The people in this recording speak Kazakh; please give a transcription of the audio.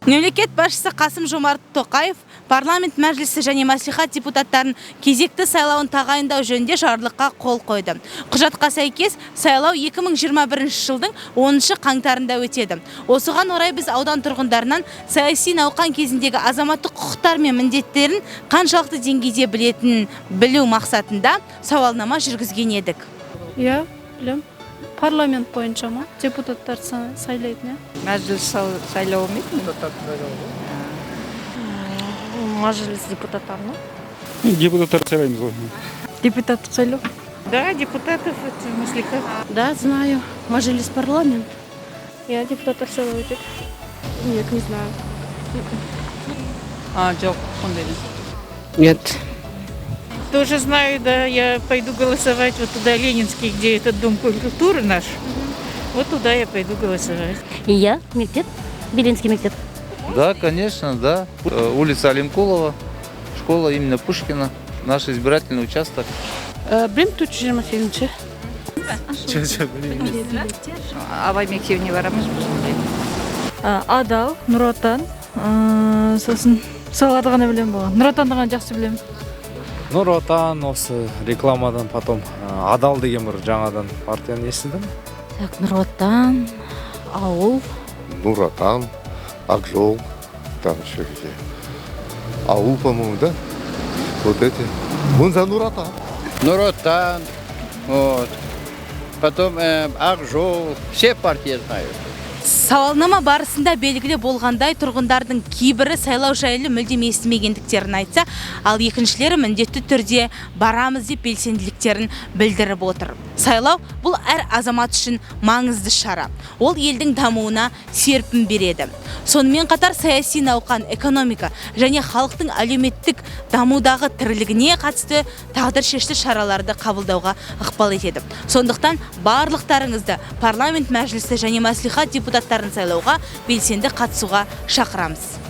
Мемлекет басшысы Қасым-Жомарт Тоқаев парламент мәжілісі және мәслихат депутаттарын кезекті сайлауын тағайындау жөнінде жарлыққа қол қойды. Құжатқа сәйкес сайлау 2021 жылдың 10 қаңтарында өтеді. Осыған орай біз аудан тұрғындарынан саяси науқан кезіндегі азаматтық құқықтар мен міндеттерін қаншалықты деңгейде білетінін білу мақсатында сауалнама жүргізген едік. Иә, білем. Парламент бойынша ма? Депутаттар сайлайтын, Мәжіліс сайлауы ма? Мәжіліс депутаттарына. Депутаттар сайлаймыз ғой. Депутаттық сайлау? Да, депутатов, маслихат. Да, знаю. Мәжіліс парламент. Я депутаттар сайлау өтеді. Нет, не знаю. Жоқ, ондай. Нет. Тоже знаю, да, я пойду голосовать вот туда, Ленинский, где этот дом культуры наш. Вот туда я пойду голосовать. И я, мектеп, Белинский мектеп. Да, конечно, да. Улица Алимкулова, школа именно Пушкина, наш избирательный участок. Білем 428-ші. Абай мектебіне барамыз. Адал, Нұр Отан. Сосын соларды ғана білем болған. Нұр Отанды ғана жақсы білем. Нұр Отан, осы рекламадан потом Адал деген бір жаңадан партияны естідім. Так, Нұр Отан, ауыл. Нұр Отан, Ақжол, там еще где. Аул, по-моему, да? Вот эти. Вон за Нұр Отан. Нұр Отан, вот. Потом Ақжол, все партии знаю. Сауалнама барысында белгілі болғандай тұрғындардың кейбірі сайлау жайлы мүлдем естімегендіктерін айтса, ал екіншілері міндетті түрде барамыз деп белсенділіктерін білдіріп отыр. Сайлау бұл әр азамат үшін маңызды шара. Ол елдің дамуына серпін береді. Сонымен қатар саяси науқан, экономика және халықтың әлеуметтік дамудағы тірлігіне қатысты тағдыршешті шараларды қабылдауға ықпал етеді. Сондықтан барлықтарыңызды парламент мәжілісі және мәслихат депутаттарын сайлауға белсенді қатысуға шақырамыз.